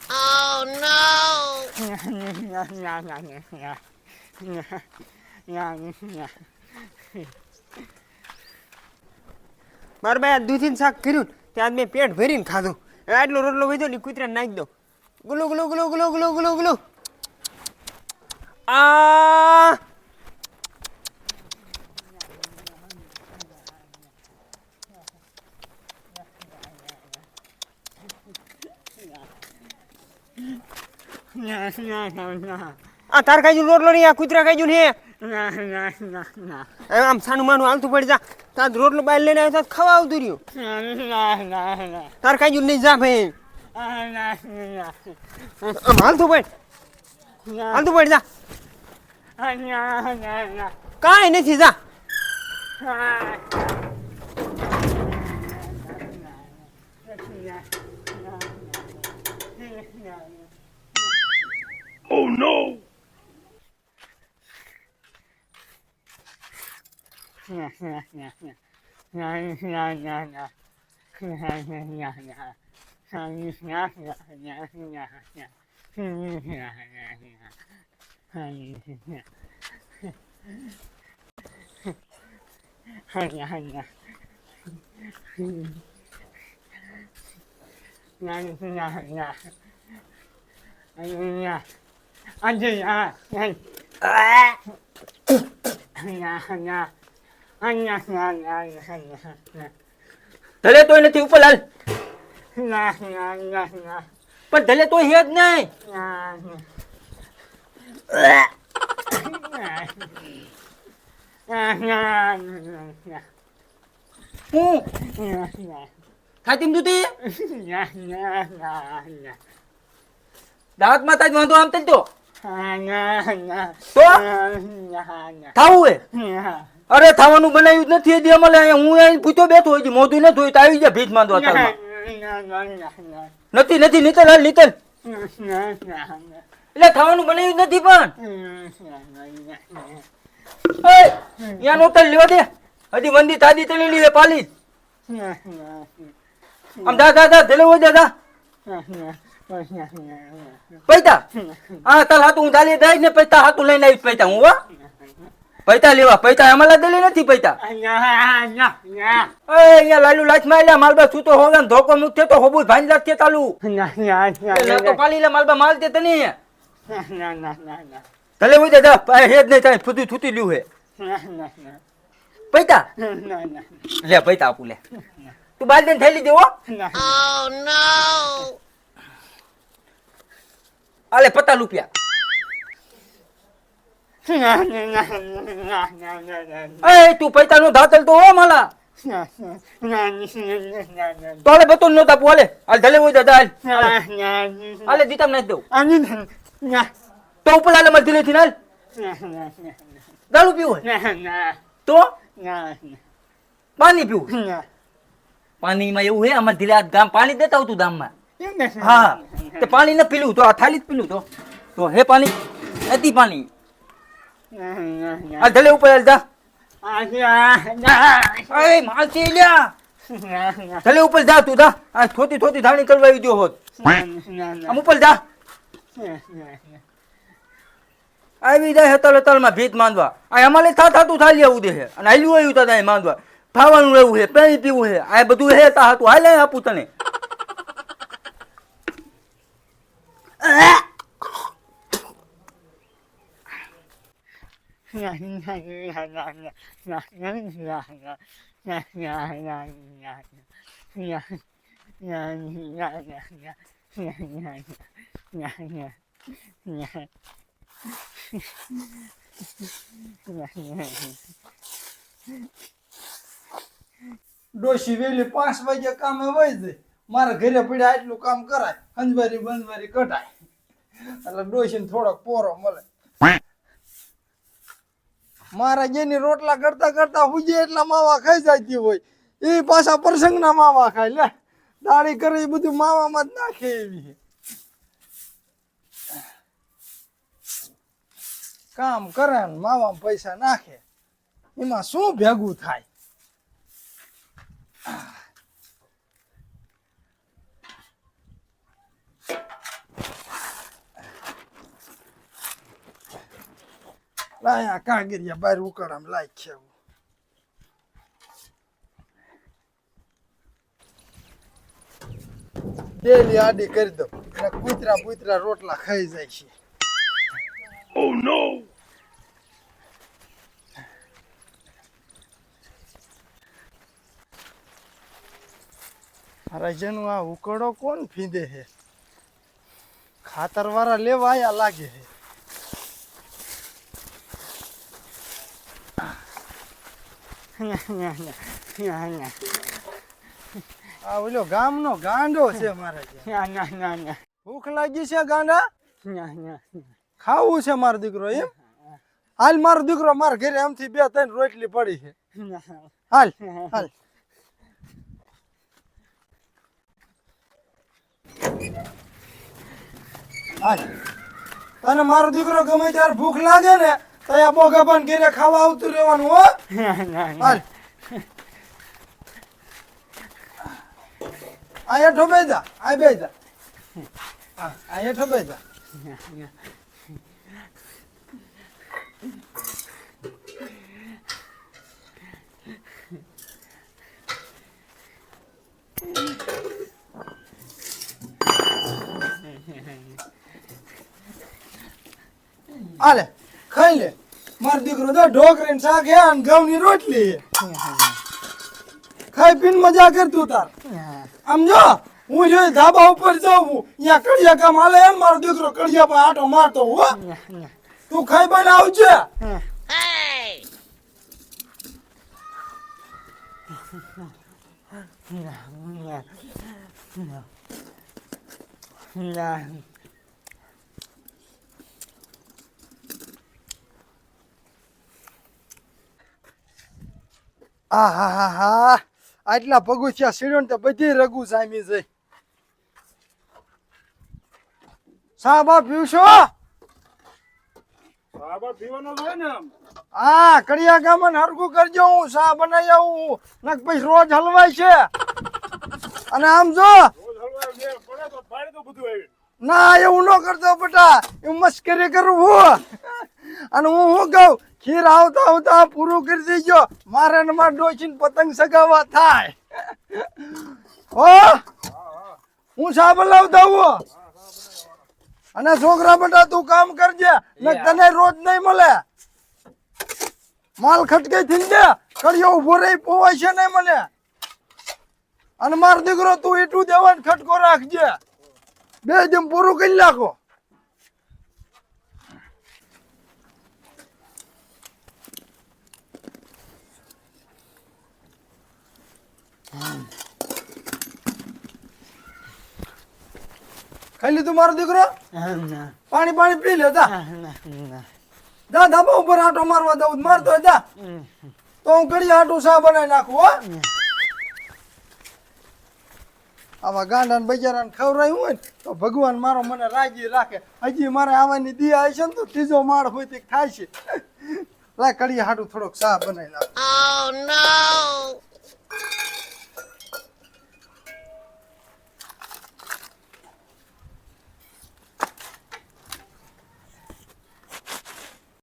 Oh no! મારા ભાઈ દૂધીને શાક કર્યું ત્યાં મેં પેટ ભરીને ખાધું. આટલો રોટલો વધ્યો ને કૂતરાને નાખી દો. ગુલો ગુલો ગુલો ગુલો ગુલો ગુલો ગુલો. આ આ તાર ખાઈ રોટલો નહીં, આ કૂતરા ખાઈ ને. આમ સાનું માનું હાલતું પડી જા. તાર રોટલો બહાર લઈને આવ્યો તો ખાવા આવતું રહ્યું. તાર ખાઈ નહીં જા ભાઈ. આમ હાલતું પડ, હાલતું પડ જા. કાંઈ નથી જા. Oh no! ધલે તોય નથી ઉપર હાલ. પણ ધલે તો હે જ નહીં. હું ખાતી દૂધી દાંત માતા જ વાંધો આમ તો થાવું હે. અરે થવાનું બનાવ્યું જ નથી હજી અમારે. હું અહીં પૂછો બેઠો હોય મોઢું ન ધોયું તો આવી જાય ભીજ માંદો અત્યારમાં. નથી નથી નીતલ હાલ નીતલ. એટલે થવાનું બનાવ્યું જ નથી પણ ત્યાં નોતર લેવા દે. હજી વંદી તાદી તળેલી હે પાલી. આમ દા દા દા ધેલો હોય દાદા પૈતા. હા તાલ હાથું હું દાલી દઈ ને પૈતા હાથું લઈને આવીશ પૈતા હું. હો પૈતા લેવા પૈતા અમારા દલી નથી પૈતા. અહીંયા લાલુ લાચ માર્યા માલબા છૂતો હોવે ધોકો મુક્ત તો હોબુ ભાઈ લાખ ચાલુ તો પાલી લે માલબા માલ તે તને તલે હોય દાદા હે જ નહીં થાય ફૂટી છૂટી લ્યું હે પૈતા લે પૈતા આપું લે તું બાલ દઈને થેલી દેવો. Oh no! આલે 50 રૂપિયા. એ તું પૈસા નો ધાતલ તો હો માલા તો હાલે બતો નો તાપુ હાલે હાલ ધલે હોય દાદા હાલે દીતામ નાખ દઉં તો ઉપર હાલે મારે ધીરે થી હાલ. દારૂ પીવું તો પાણી પીવું. પાણીમાં એવું હે અમારે ધીરે ગામ પાણી દેતા આવતું ગામમાં. હા તે પાણી ન પીલું તો આ થાલી જ પીલું તો હે પાણી હતી પાણી. આ ધલે ઉપર જા. અરે માલતી લ્યા ધલે ઉપર જા તું જા. આ થોતી થોતી ધાણી કરવાઈ ગયો હોત. આમ ઉપર જા. આવી જાય હતલ હતલમાં ભીત માંદવા. આ અમારે થાતું થાલી આવું દે અને હાલ્યું આવ્યું તા માંદવા. ખાવાનું રહેવું છે પાણી પીવું છે આ બધું હે તા હતું હાલે આપું તને. ડોશી વેલી 5 વાગે કામે વહી જાય. મારા ઘરે પડ્યા એટલું કામ કરાય હંજવારી બંજવારી કઢાય એટલે ડોશીને થોડોક પોરો મળે. મારા જેની રોટલા કરતા કરતા હુજે એટલા માવા ખાઈ જતી હોય એ પાછા પ્રસંગના માવા ખાય. લે દાડી કરે એ બધું માવામાં જ નાખે એવી કામ કરે ને માવામાં પૈસા નાખે એમાં શું ભેગું થાય લાયા કાગરિયા બહાર ઉકાળામાં લાય છે ડેલી આડી કરી દો એટલે કૂતરા પૂતરા રોટલા ખાઈ જાય છે Oh no! અરે જેનું આ ઉકળો કોણ ફીંદે હે ખાતર વાળા લેવા આયા લાગે હે આ ઓલો ગામનો ગાંડો છે મારે ભૂખ લાગી છે ગાંડા ખાવું છે મારો દીકરો એમ હાલ મારો દીકરો મારા ઘરે આમથી 2-3 રોટલી પડી છે હાલ હાલ હાલ તને મારો દીકરો ગમે ત્યારે ભૂખ લાગે ને તયા બોગા પણ ઘરે ખાવા આવતું રહેવાનું હો હાલ આ હેઠો બેજા આ બેજા આ હેઠો બેજા આલે ખાઈ લે મારો દીકરો તો ઢોકરીને શાક હે અને ઘઉંની રોટલી ખાઈ પીને મજા કરતું તાર આમ જો હું જો ધાબા ઉપર જાઉં અહીંયા કડિયા કામ હાલે એમ મારો દીકરો કડિયા પર આટો મારતો હો તું ખાઈ બને આવજે Hey! આ હા હા હા આટલા પગુથિયા સીડ્યો ને તો બધી રગુ જામી જાય સા બા પીવશો હા કડિયા ગામન હરગું કરજો હું સા બનાવી આવું નક પછી રોજ હલવાય છે અને આમ જો ના એવું ન કરતો બેટા એવું મસ્કરી કરું હું અને હું શું કહું ખીર આવતા આવતા પૂરું કરી દેજો મારે ને મારે ડોશીને પતંગ સગાવા થાય હો હું સા બનાવતા હું અને છોકરા બેટા તું કામ કરજે ને તને રોજ નહીં મળે માલ ખટકે થઈ દે કડિયો ઉભો રહી પોવાય છે નહીં મને અને મારો દીકરો તું એટલું દેવાનું ખટકો રાખજે બે જેમ પૂરું કરી નાખો ખાઈ લીધું મારો દીકરો પાણી પાણી પી લે જા જા ધાબા ઉપર આટો મારવા દઉં મારતો જા તો હું કરી આટું સા બનાવી નાખું હો આવા ગાંડા ને બજારાને ખવડાવ્યું હોય તો ભગવાન મારો મને રાજી રાખે હજી મારે આવવાની દિયા હશે ને તો ત્રીજો માળ હોય તે થાય છે લાય કડી હાટું થોડોક સા બનાવી નાખ Oh no!